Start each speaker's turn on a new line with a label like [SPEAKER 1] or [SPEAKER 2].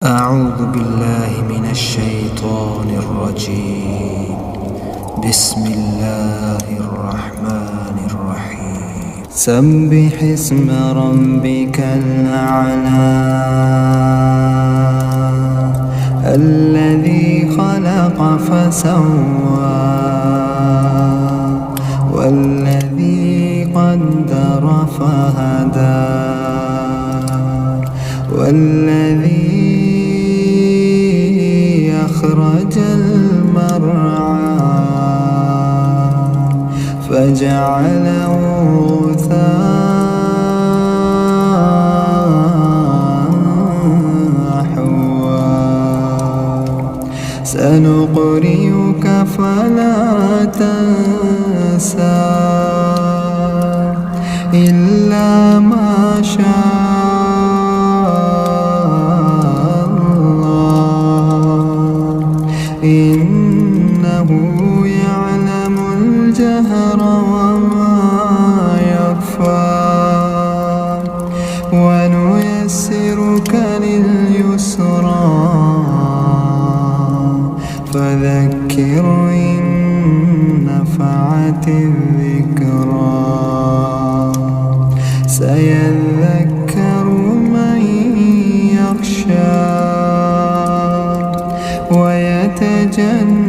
[SPEAKER 1] أعوذ بالله من الشيطان الرجيم. بسم الله الرحمن الرحيم. سبح اسم ربك الأعلى الذي خلق فسوى والذي قدر فهدى والذي أخرج المرعى فجعله غثاء أحوى سنقرئك فلا تنسى إلا ما شاء إنه يعلم الجهر وما يخفى ونيسرك لليسرى فذكر إن نفعت الذكرى سيذكر من يخشى ويتجنبها